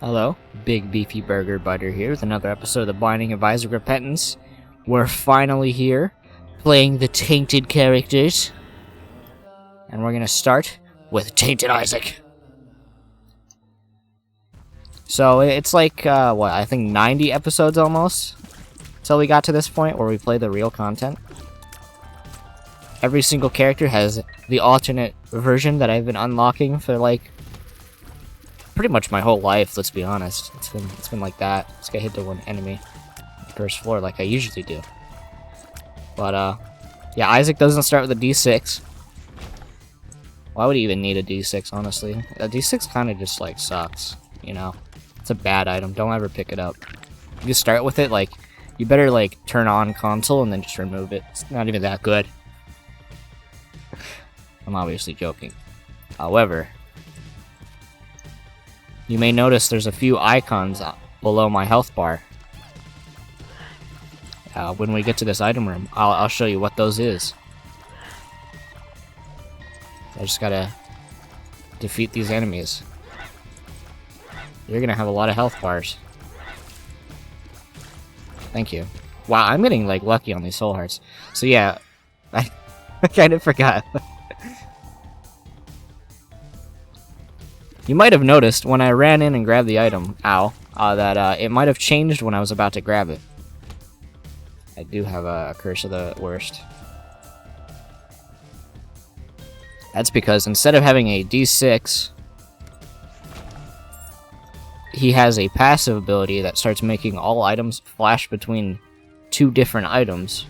Hello, Big Beefy Burger Butter here with another episode of the Binding of Isaac Repentance. We're finally here, playing the Tainted characters. And we're gonna start with Tainted Isaac. So it's like, I think 90 episodes almost, till we got to this point where we play the real content. Every single character has the alternate version that I've been unlocking for like pretty much my whole life, let's be honest. It's been like that. Let's get hit to one enemy on the first floor like I usually do. But yeah, Isaac doesn't start with a D6. Why would he even need a D6, honestly? A D6 kind of just like sucks, you know? It's a bad item. Don't ever pick it up. You start with it, like, you better like turn on console and then just remove it. It's not even that good. I'm obviously joking. However, you may notice there's a few icons below my health bar. When we get to this item room, I'll show you what those is. I just gotta defeat these enemies. You're gonna have a lot of health bars. Thank you. Wow, I'm getting like lucky on these soul hearts. So yeah, I kind of forgot. You might have noticed when I ran in and grabbed the item, that it might have changed when I was about to grab it. I do have a curse of the worst. That's because instead of having a D6, he has a passive ability that starts making all items flash between two different items.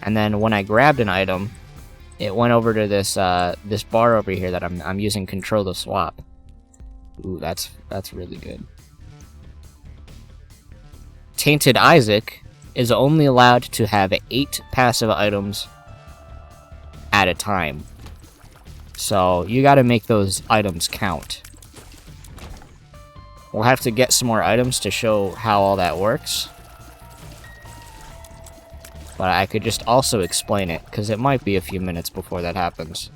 And then when I grabbed an item, it went over to this this bar over here that I'm using control to swap. Ooh, that's really good. Tainted Isaac is only allowed to have 8 passive items at a time. So you gotta make those items count. We'll have to get some more items to show how all that works. But I could just also explain it, because it might be a few minutes before that happens.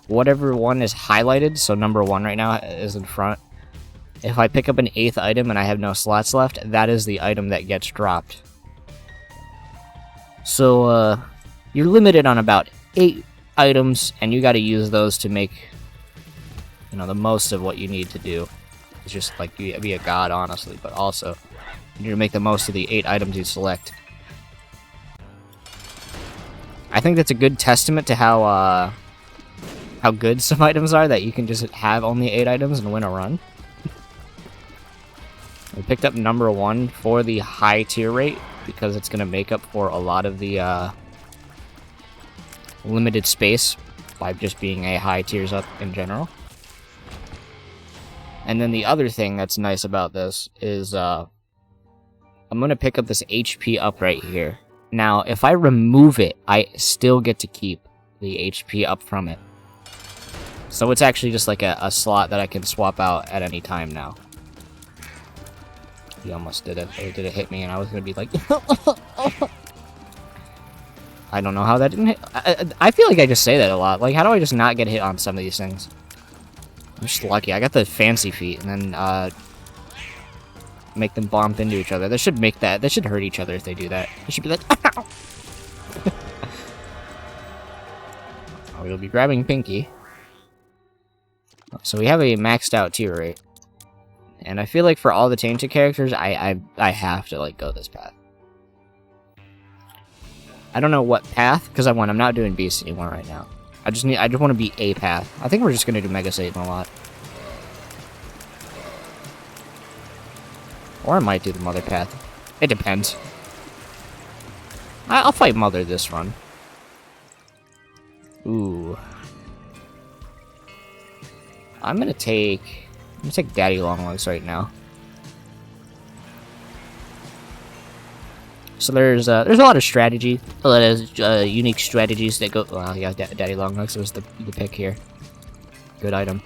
Whatever one is highlighted, so number 1 right now is in front. If I pick up an 8th item and I have no slots left, that is the item that gets dropped. So, you're limited on about 8 items, and you gotta use those to make, you know, the most of what you need to do. It's just like, be a god, honestly, but also, you need to make the most of the 8 items you select. I think that's a good testament to how good some items are, that you can just have only 8 items and win a run. We picked up number 1 for the high tier rate, because it's going to make up for a lot of the limited space by just being a high tiers up in general. And then the other thing that's nice about this is I'm going to pick up this HP up right here. Now, if I remove it, I still get to keep the HP up from it. So it's actually just like a slot that I can swap out at any time now. He almost did it. Or did it hit me and I was going to be like... I don't know how that didn't hit. I feel like I just say that a lot. Like, how do I just not get hit on some of these things? I'm just lucky. I got the fancy feet and then make them bump into each other. They should make that. They should hurt each other if they do that. They should be like, ow! We'll be grabbing Pinky. So we have a maxed out tier rate. And I feel like for all the Tainted characters, I have to like go this path. I don't know what path, because I'm not doing Beast anymore right now. I just want to be a path. I think we're just gonna do Mega Satan a lot. Or I might do the Mother path. It depends. I'll fight Mother this run. Ooh. I'm gonna take Daddy Longlegs right now. So there's a lot of strategy, a lot of unique strategies that go. Well, yeah, Daddy Longlegs was the pick here. Good item.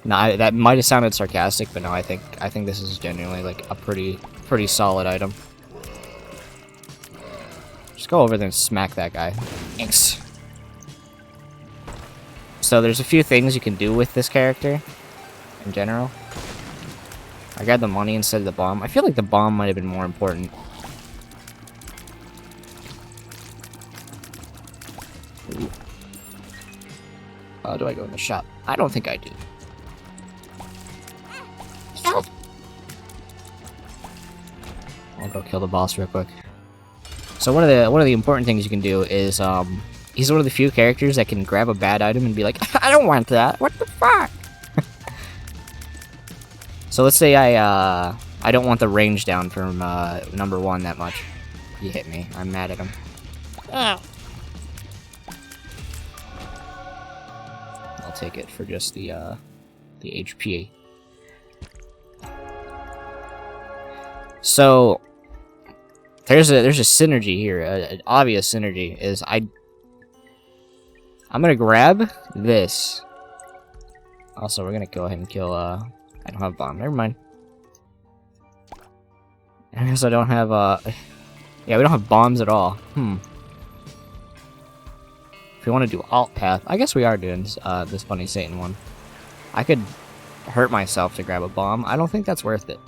No, that might have sounded sarcastic, but no, I think this is genuinely like a pretty solid item. Just go over there and smack that guy. Thanks. So there's a few things you can do with this character. in general. I grabbed the money instead of the bomb. I feel like the bomb might have been more important. Ooh. Do I go in the shop? I don't think I do. Help! I'll go kill the boss real quick. So one of the important things you can do is he's one of the few characters that can grab a bad item and be like, I don't want that. What the fuck? So let's say I don't want the range down from number 1 that much. He hit me. I'm mad at him. Oh. I'll take it for just the HP. So there's a synergy here. An obvious synergy is I'm gonna grab this. Also, we're gonna go ahead and kill. I don't have a bomb. Never mind. I guess I don't have. Yeah, we don't have bombs at all. If we want to do alt path, I guess we are doing this Bunny Satan one. I could hurt myself to grab a bomb. I don't think that's worth it.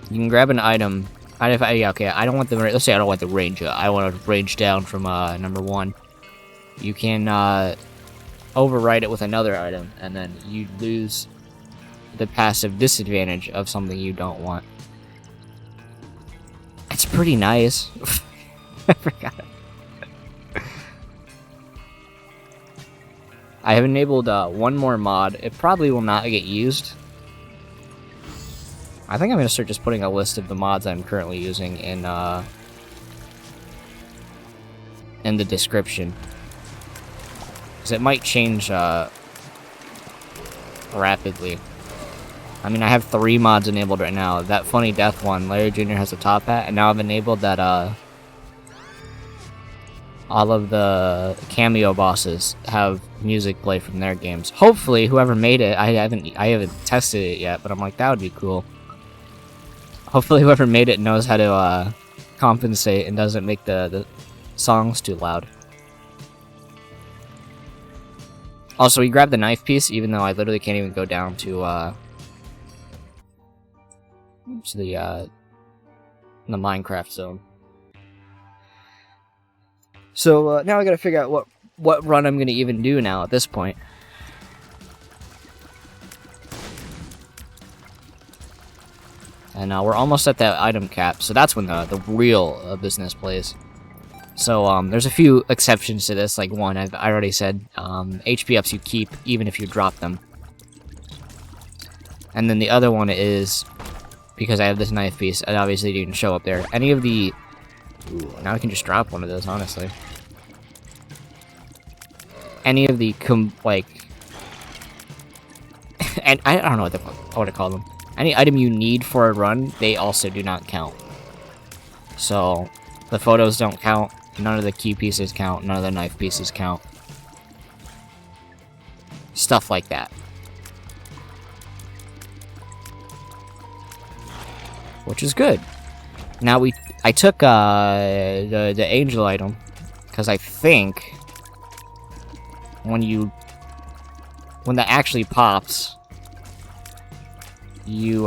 You can grab an item. Okay, I don't want the. Let's say I don't want the range. I want to range down from number 1. You can overwrite it with another item, and then you lose the passive disadvantage of something you don't want. It's pretty nice. I forgot. I have enabled one more mod. It probably will not get used. I think I'm going to start just putting a list of the mods I'm currently using in the description. Because it might change rapidly. I mean, I have 3 mods enabled right now. That Funny Death one, Larry Jr. has a top hat, and now I've enabled that all of the cameo bosses have music play from their games. Hopefully, whoever made it, I haven't tested it yet, but I'm like, that would be cool. Hopefully, whoever made it knows how to compensate and doesn't make the songs too loud. Also, we grabbed the knife piece, even though I literally can't even go down to the Minecraft zone. So now I gotta figure out what run I'm gonna even do now at this point. And we're almost at that item cap, so that's when the real business plays. So there's a few exceptions to this. Like one, I already said, HP ups you keep even if you drop them. And then the other one is, because I have this knife piece, it obviously didn't show up there. Any of the... Ooh, now I can just drop one of those, honestly. Any of the, and I don't know what to call them. Any item you need for a run, they also do not count. So, the photos don't count, none of the key pieces count, none of the knife pieces count. Stuff like that. Which is good. Now I took the angel item, because I think when that actually pops, you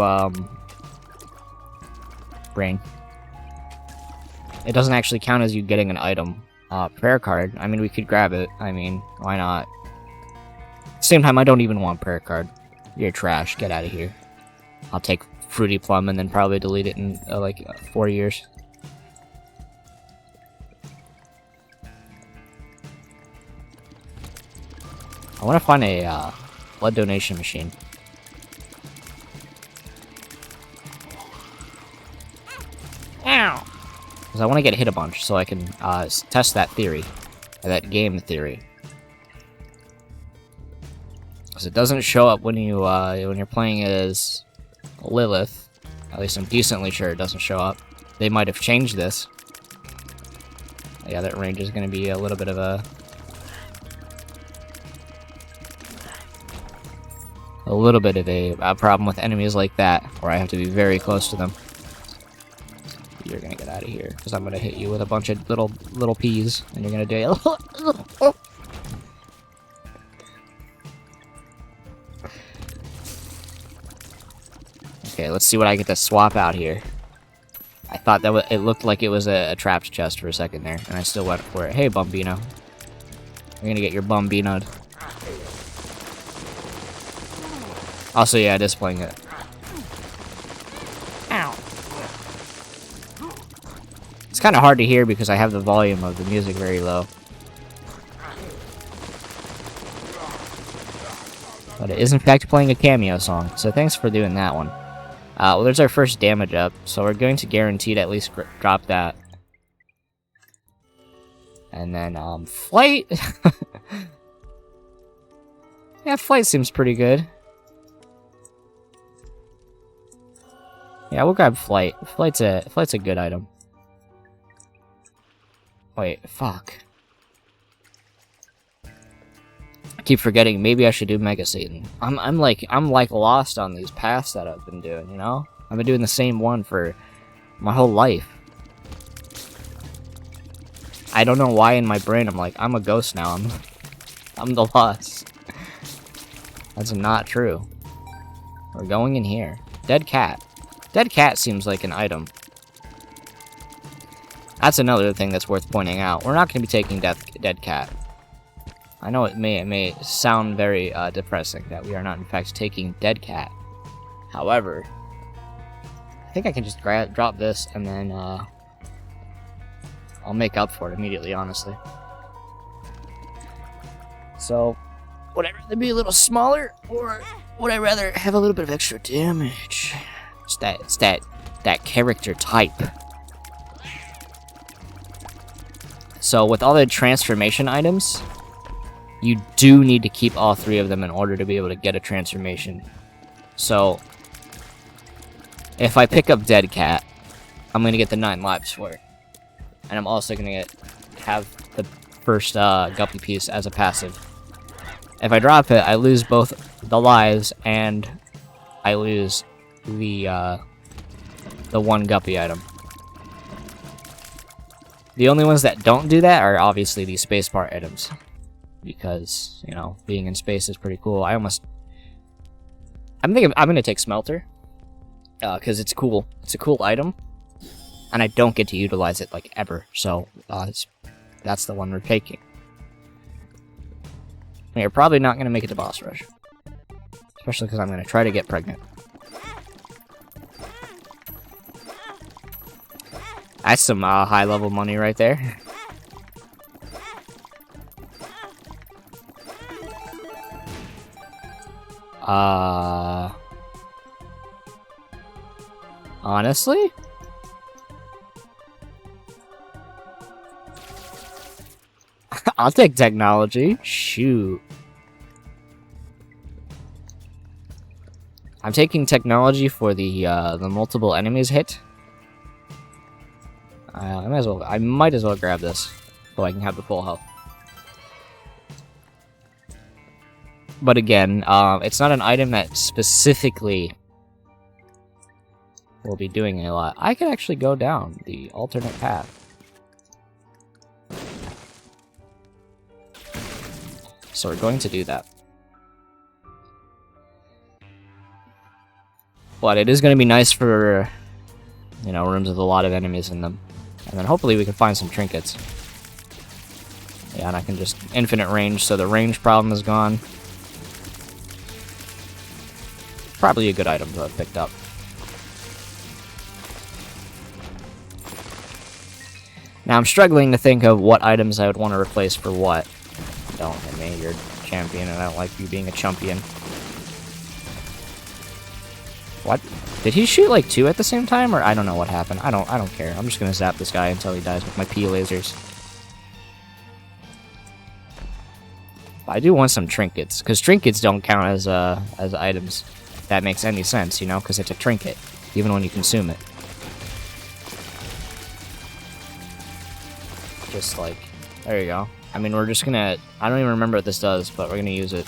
brain. It doesn't actually count as you getting an item. Prayer card. I mean, we could grab it. I mean, why not? Same time, I don't even want prayer card. You're trash. Get out of here. I'll take Fruity Plum and then probably delete it in 4 years. I want to find a blood donation machine. Ow! Because I want to get hit a bunch so I can test that theory, or that game theory. Because it doesn't show up when you're playing as Lilith. At least I'm decently sure it doesn't show up. They might have changed this. Yeah, that range is going to be a little bit of a problem with enemies like that, where I have to be very close to them. You're gonna get out of here, because I'm gonna hit you with a bunch of little peas, and you're gonna die. Okay, let's see what I get to swap out here. I thought that it looked like it was a trapped chest for a second there, and I still went for it. Hey, Bumbino. You're gonna get your Bumbino'd. Also, yeah, it is playing it. Ow. It's kind of hard to hear because I have the volume of the music very low. But it is in fact playing a cameo song, so thanks for doing that one. Well, there's our first damage up, so we're going to guarantee to at least drop that. And then, flight! Yeah, flight seems pretty good. Yeah, we'll grab flight. Flight's a good item. Wait, fuck. I keep forgetting, maybe I should do Mega Satan. I'm like lost on these paths that I've been doing, you know? I've been doing the same one for my whole life. I don't know why in my brain I'm like, I'm a ghost now. I'm the lost. That's not true. We're going in here. Dead cat. Dead cat seems like an item. That's another thing that's worth pointing out. We're not going to be taking dead cat. I know it may sound very depressing that we are not in fact taking dead cat. However, I think I can just drop this and then I'll make up for it immediately, honestly. So, would I rather be a little smaller, or would I rather have a little bit of extra damage? It's that character type. So, with all the transformation items, you do need to keep all 3 of them in order to be able to get a transformation. So, if I pick up Dead Cat, I'm going to get the 9 lives for it. And I'm also going to have the first Guppy piece as a passive. If I drop it, I lose both the lives and I lose the 1 Guppy item. The only ones that don't do that are obviously these spacebar items. Because, you know, being in space is pretty cool. I'm thinking I'm going to take Smelter. Because it's cool. It's a cool item. And I don't get to utilize it, like, ever. So, that's the one we're taking. And you're probably not going to make it to boss rush. Especially because I'm going to try to get pregnant. That's some high-level money right there. Honestly? I'll take technology. Shoot. I'm taking technology for the multiple enemies hit. I might as well grab this, so I can have the full health. But again, it's not an item that specifically will be doing a lot. I could actually go down the alternate path. So we're going to do that. But it is going to be nice for, you know, rooms with a lot of enemies in them. And then hopefully we can find some trinkets. Yeah, and I can just infinite range, so the range problem is gone. Probably a good item to have picked up. Now I'm struggling to think of what items I would want to replace for what. Don't hit me, you're a champion and I don't like you being a chumpion. What? Did he shoot like 2 at the same time, or I don't know what happened. I don't care. I'm just gonna zap this guy until he dies with my P lasers. But I do want some trinkets, because trinkets don't count as items. If that makes any sense, you know, because it's a trinket, even when you consume it. Just like, there you go. I mean, we're just gonna, I don't even remember what this does, but we're gonna use it.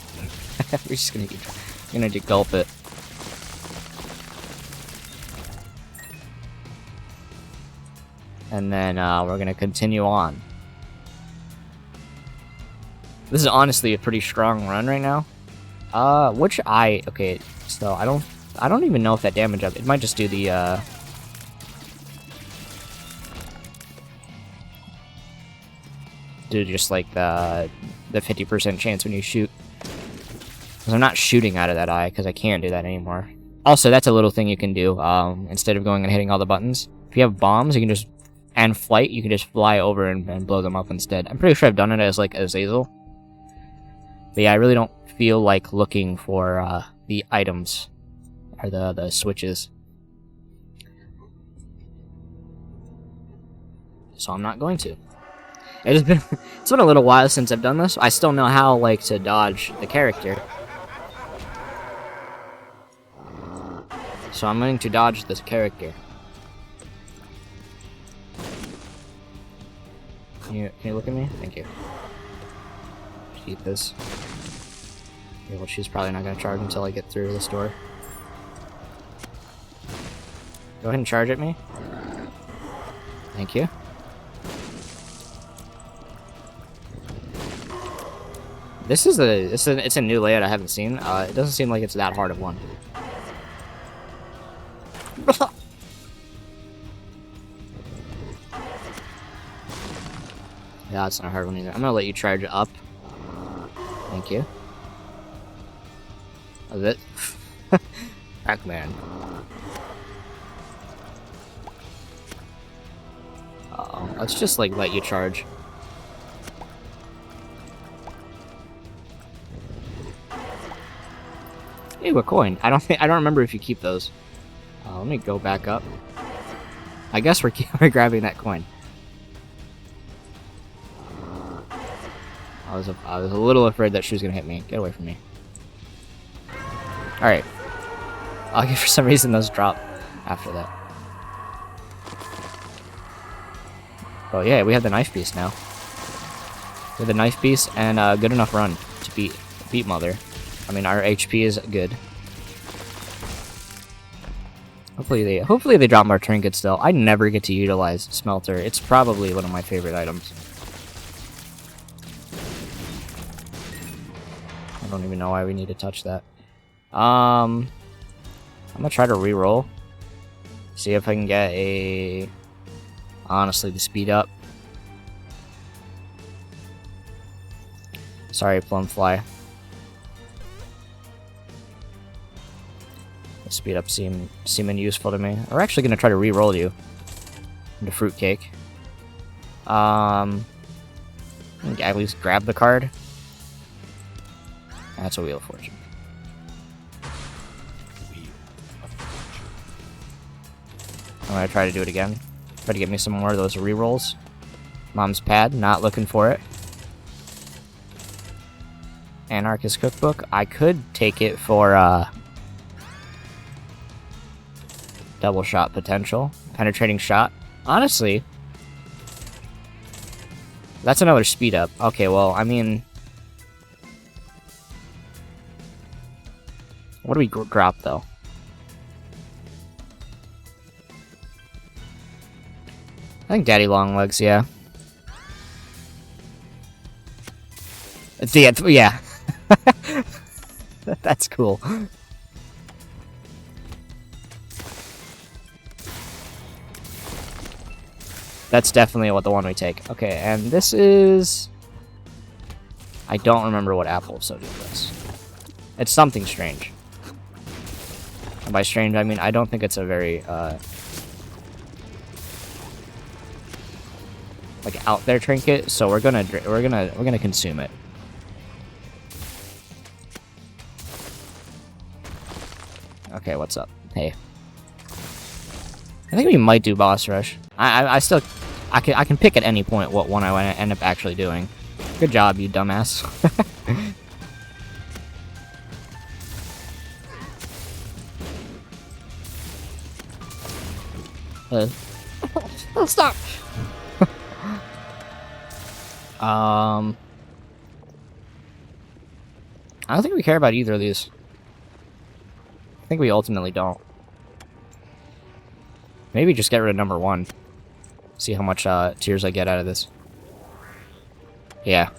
We're just gonna gulp it. And then we're gonna continue on. This is honestly a pretty strong run right now. Okay, so I don't I don't even know if that damage up. It might just do the do just like the 50% chance when you shoot. Because I'm not shooting out of that eye because I can't do that anymore. Also, that's a little thing you can do. Instead of going and hitting all the buttons, if you have bombs, you can just and flight, you can just fly over and blow them up instead. I'm pretty sure I've done it as like Azazel. But yeah, I really don't feel like looking for the items or the switches. So I'm not going to. It's been a little while since I've done this. I still know how like to dodge the character. So I'm going to dodge this character. Can you look at me? Thank you. Just eat this. Okay, well, she's probably not going to charge until I get through this door. Go ahead and charge at me. Thank you. This is it's a new layout I haven't seen. It doesn't seem like it's that hard of one. Yeah, that's not a hard one either. I'm gonna let you charge up. Thank you. Is it? Pac-Man. Uh-oh. Let's just like let you charge. Ew, a coin. I don't remember if you keep those. Let me go back up. I guess we're grabbing that coin. I was a little afraid that she was gonna hit me. Get away from me. All right. For some reason those drop after that. Oh yeah, we have the knife piece now. We have the knife piece and a good enough run to beat Mother. I mean, our HP is good. Hopefully they drop more trinkets though. I never get to utilize Smelter. It's probably one of my favorite items. I don't even know why we need to touch that. I'm gonna try to re-roll. See if I can get a... Honestly, the speed up. Sorry, Plumfly. The speed up seeming useful to me. We're actually gonna try to re-roll you into Fruitcake. At least grab the card. That's a Wheel of Fortune. I'm gonna try to do it again. Try to get me some more of those re-rolls. Mom's Pad, not looking for it. Anarchist Cookbook. I could take it for double shot potential. Penetrating shot. Honestly, that's another speed up. Okay, well, I mean... What do we drop, though? I think Daddy Longlegs, yeah. Yeah. That's cool. That's definitely the one we take. Okay, and this is... I don't remember what Apple Soda is. It's something strange. And by strange, I mean I don't think it's a very like out there trinket. So we're gonna consume it. Okay, what's up? Hey, I think we might do boss rush. I can pick at any point what one I want to end up actually doing. Good job, you dumbass. Oh, stop. I don't think we care about either of these. I think we ultimately don't. Maybe just get rid of number 1. See how much tears I get out of this. Yeah.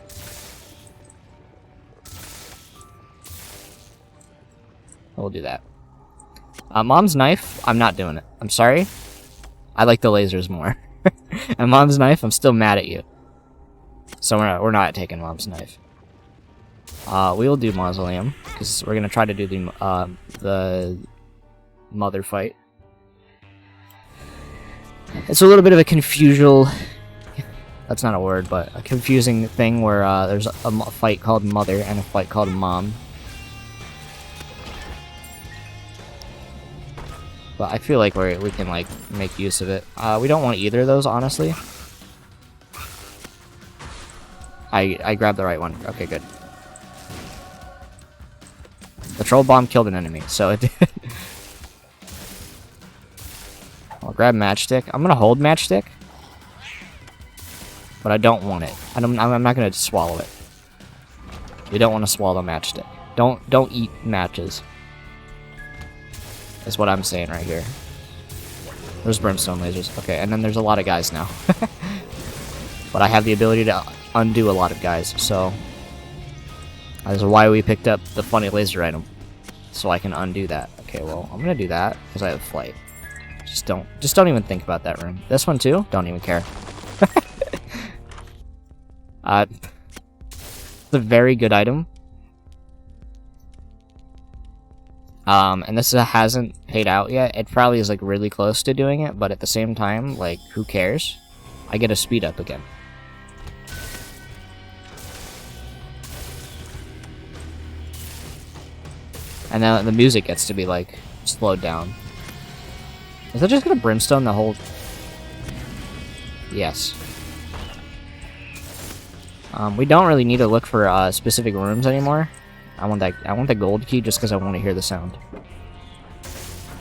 We'll do that. Mom's knife, I'm not doing it. I'm sorry. I like the lasers more. And Mom's knife, I'm still mad at you. So we're not taking Mom's knife. We will do Mausoleum, because we're gonna try to do the mother fight. It's a little bit of a confusional... That's not a word, but a confusing thing where there's a fight called Mother and a fight called Mom. But I feel like we can like make use of it. We don't want either of those, honestly. I grabbed the right one. Okay, good. The troll bomb killed an enemy, so it did. I'll grab matchstick. I'm gonna hold matchstick, but I don't want it. I'm not gonna swallow it. We don't want to swallow matchstick. Don't eat matches. Is what I'm saying right here. There's brimstone lasers. Okay, and then there's a lot of guys now. But I have the ability to undo a lot of guys, so that's why we picked up the funny laser item. So I can undo that. Okay, well, I'm gonna do that because I have flight. Just don't even think about that room. This one too? Don't even care. It's a very good item. And this hasn't paid out yet. It probably is like really close to doing it, but at the same time, like, who cares? I get a speed up again. And then the music gets to be like slowed down. Is that just gonna brimstone the whole? Yes. We don't really need to look for specific rooms anymore. I want the gold key just because I want to hear the sound.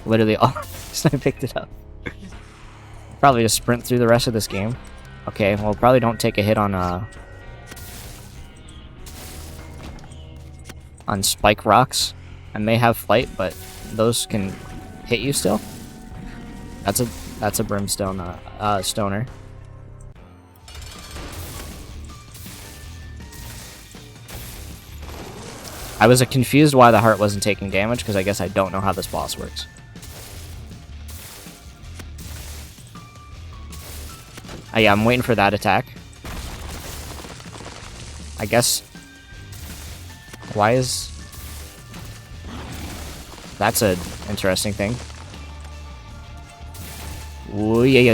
Literally, oh, I picked it up. Probably just sprint through the rest of this game. Okay, well, probably don't take a hit on spike rocks. I may have flight, but those can hit you still. That's a brimstone stoner. I was confused why the heart wasn't taking damage, because I guess I don't know how this boss works. Oh, yeah, I'm waiting for that attack. I guess... Why is... That's an interesting thing. Ooh, yeah.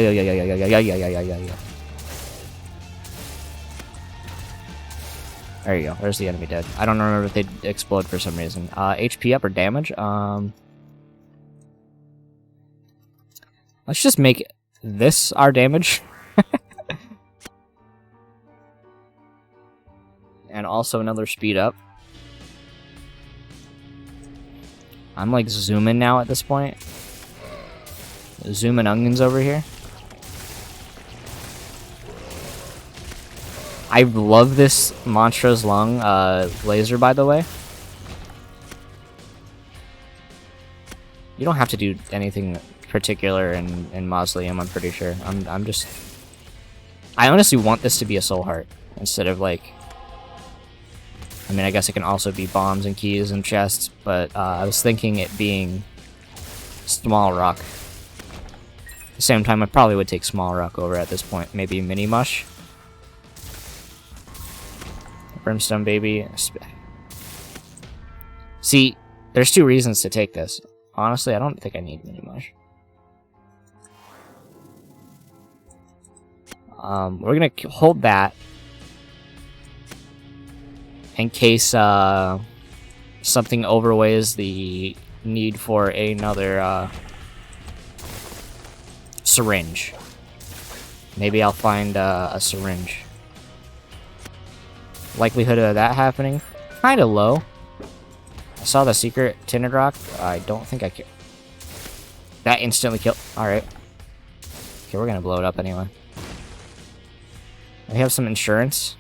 There you go. There's the enemy dead. I don't remember if they explode for some reason. HP up or damage? Let's just make this our damage. And also another speed up. I'm like zooming now at this point. Zooming onions over here. I love this Monstrous Lung laser, by the way. You don't have to do anything particular in Mausoleum, I'm pretty sure. I honestly want this to be a soul heart instead of like... I mean, I guess it can also be bombs and keys and chests, but I was thinking it being small rock. At the same time, I probably would take small rock over at this point. Maybe mini mush. Brimstone baby. See, there's two reasons to take this. Honestly, I don't think I need mini mush. We're gonna hold that in case something overweighs the need for another syringe. Maybe I'll find a syringe. Likelihood of that happening, kind of low. I saw the secret tinted rock. I don't think I can. That instantly killed. Alright. Okay, we're gonna blow it up anyway. We have some insurance.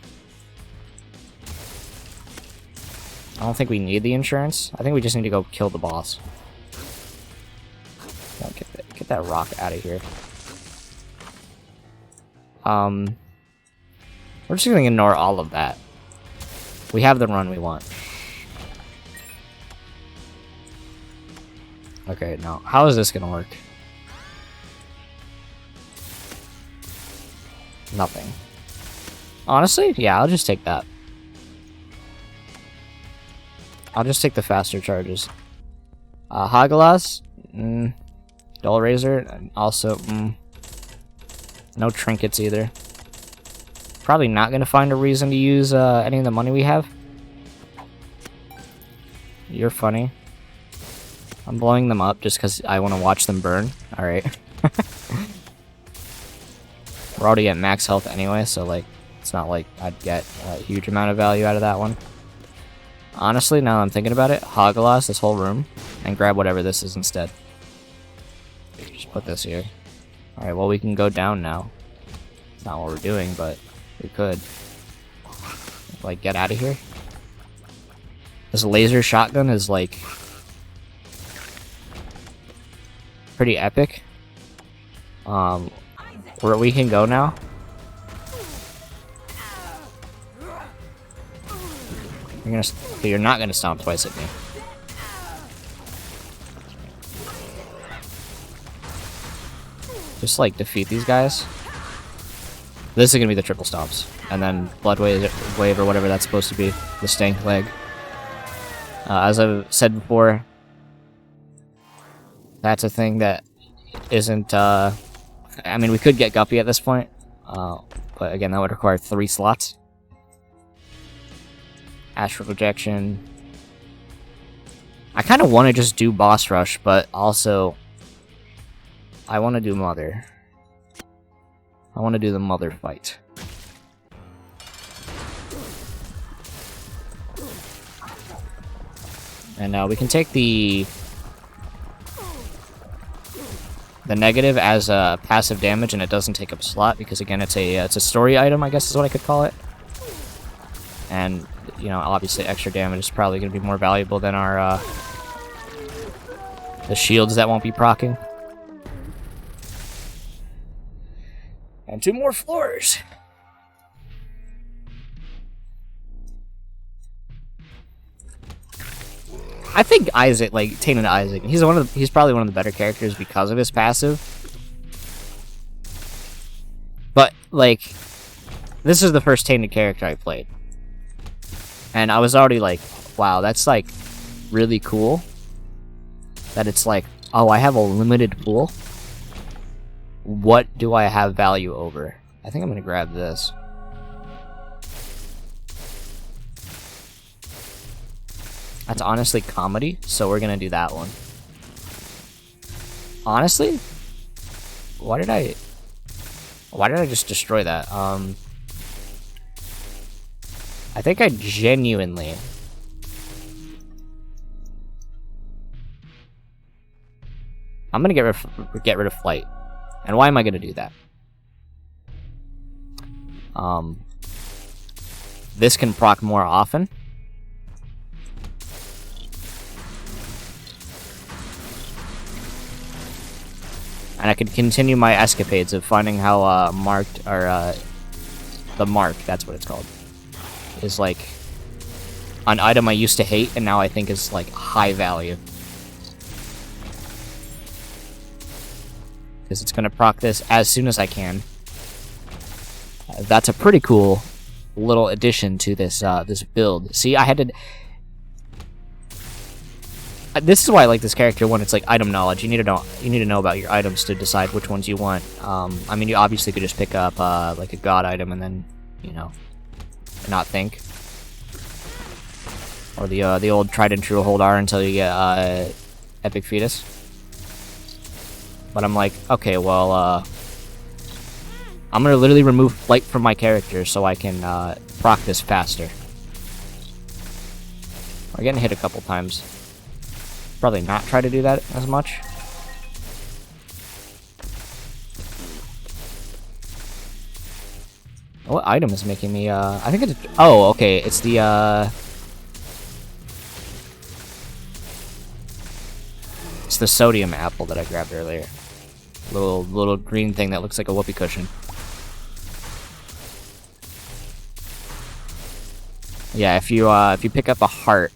I don't think we need the insurance. I think we just need to go kill the boss. Get that rock out of here. We're just gonna ignore all of that. We have the run we want. Okay, now, how is this gonna work? Nothing. Honestly, yeah, I'll just take that. I'll just take the faster charges. Hagelas? Dull Razor? Also, no trinkets either. Probably not gonna find a reason to use any of the money we have. You're funny. I'm blowing them up just because I want to watch them burn. Alright. We're already at max health anyway, so like, it's not like I'd get a huge amount of value out of that one. Honestly, now that I'm thinking about it, Hagelas this whole room, and grab whatever this is instead. Just put this here. Alright, well we can go down now. It's not what we're doing, but we could. Like, get out of here. This laser shotgun is like pretty epic. Where we can go now. You're not gonna stomp twice at me. Just like defeat these guys. This is gonna be the triple stomps, and then blood wave or whatever that's supposed to be. The stank leg. As I've said before, that's a thing that isn't. I mean, we could get Guppy at this point, but again, that would require 3 slots. Astral Projection. I kind of want to just do Boss Rush, but also I want to do Mother. I want to do the Mother fight. And we can take the negative as passive damage, and it doesn't take up a slot because again, it's a story item, I guess is what I could call it. And you know, obviously, extra damage is probably going to be more valuable than our the shields that won't be proccing. And 2 more floors. I think Isaac, like Tainted Isaac, he's probably one of the better characters because of his passive. But like, this is the first Tainted character I played, and I was already like, wow, that's like really cool. That it's like, oh, I have a limited pool. What do I have value over? I think I'm gonna grab this. That's honestly comedy, so we're gonna do that one. Honestly, why did I just destroy that? I think I genuinely I'm gonna get rid of flight. And why am I gonna do that? This can proc more often. And I could continue my escapades of finding how marked, or the mark, that's what it's called, is like an item I used to hate and now I think is like high value. Because it's going to proc this as soon as I can. That's a pretty cool little addition to this this build. See, I had to... This is why I like this character when it's like item knowledge. You need to know about your items to decide which ones you want. I mean, you obviously could just pick up like a god item and then, you know, not think. Or the old tried and true hold R until you get epic fetus. But I'm like, okay, well, I'm gonna literally remove flight from my character so I can proc this faster. We're getting hit a couple times. Probably not try to do that as much. What item is making me, I think it's, oh, okay, it's the, it's the sodium apple that I grabbed earlier. Little green thing that looks like a whoopee cushion. Yeah, if you pick up a heart,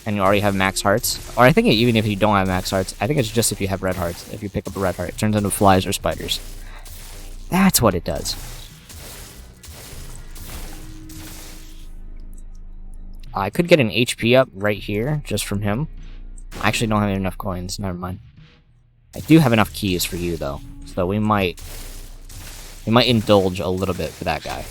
and you already have max hearts, or I think even if you don't have max hearts, I think it's just if you have red hearts. If you pick up a red heart, it turns into flies or spiders. That's what it does. I could get an HP up right here, just from him. I actually don't have enough coins, never mind. I do have enough keys for you, though, so we might indulge a little bit for that guy.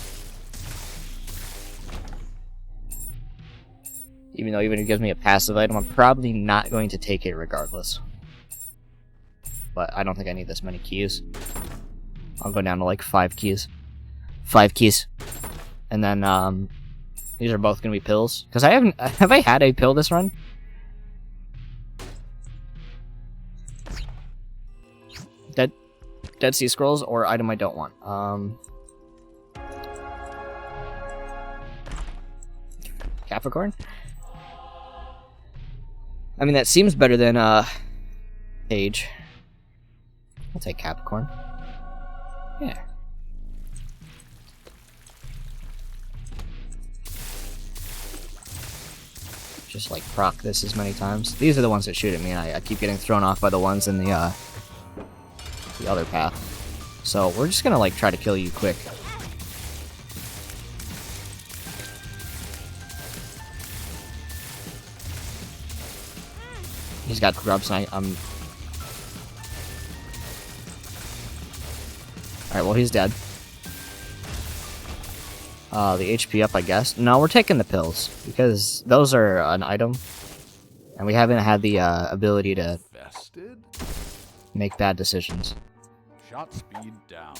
Even though even if it gives me a passive item, I'm probably not going to take it regardless. But I don't think I need this many keys. I'll go down to like 5 keys. 5 keys. And then, these are both gonna be pills. Because have I had a pill this run? Dead Sea Scrolls or item I don't want. Capricorn? I mean, that seems better than, Page. I'll take Capricorn. Yeah. Just, like, proc this as many times. These are the ones that shoot at me, and I keep getting thrown off by the ones in the other path. So, we're just gonna, like, try to kill you quick. He's got grubs, and I'm... Alright, well, he's dead. The HP up, I guess. No, we're taking the pills, because those are an item, and we haven't had the ability to make bad decisions. Shot speed down.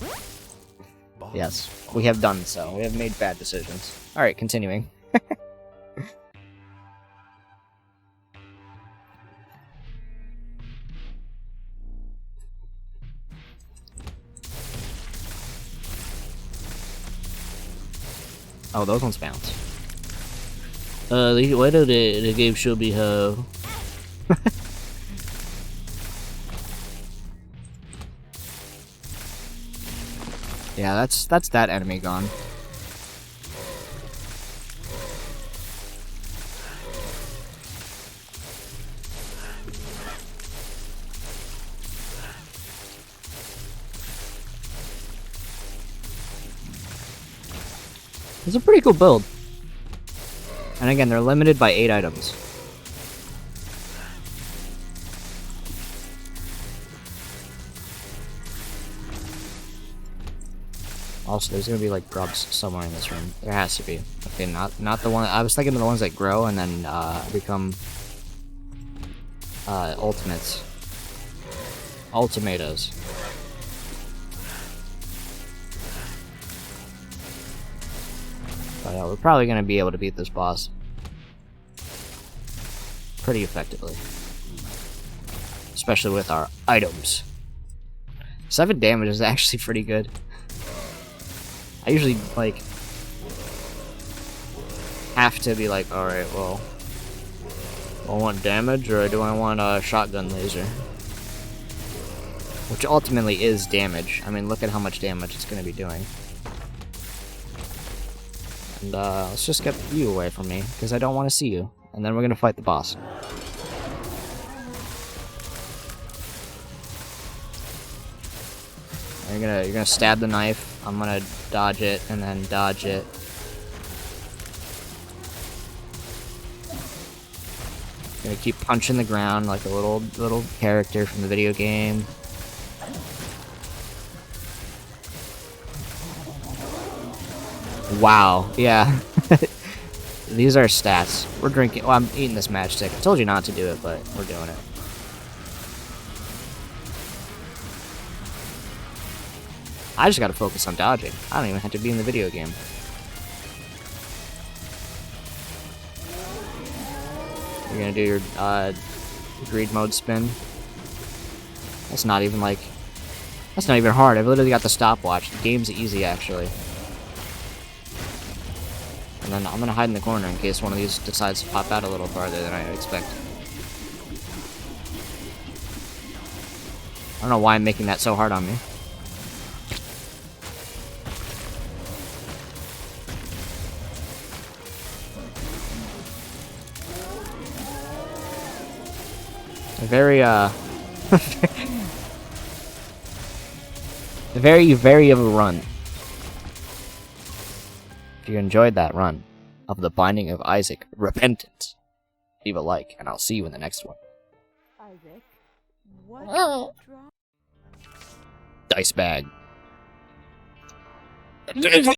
Yes, we have done so. We have made bad decisions. Alright, continuing. Oh, those ones bounce. Why do the game show me how? Yeah, that's that enemy gone. It's a pretty cool build. And again, they're limited by 8 items. Also, there's gonna be like grubs somewhere in this room. There has to be. Okay, not the one. I was thinking of the ones that grow and then become ultimates. Ultimatos. But we're probably gonna be able to beat this boss pretty effectively, especially with our items. 7 damage is actually pretty good. I usually, like, have to be like, alright, well, do I want damage or do I want a shotgun laser? Which ultimately is damage. I mean, look at how much damage it's going to be doing. And, let's just get you away from me, because I don't want to see you. And then we're going to fight the boss. You're gonna stab the knife. I'm gonna dodge it and then dodge it. Gonna keep punching the ground like a little character from the video game. Wow, yeah. These are stats. We're drinking. Well, I'm eating this matchstick. I told you not to do it, but we're doing it. I just gotta focus on dodging. I don't even have to be in the video game. You're gonna do your greed mode spin. That's not even like... That's not even hard. I've literally got the stopwatch. The game's easy, actually. And then I'm gonna hide in the corner in case one of these decides to pop out a little farther than I expect. I don't know why I'm making that so hard on me. Very, very of a run. If you enjoyed that run of The Binding of Isaac, Repentance, leave a like, and I'll see you in the next one. Isaac, what Dice bag.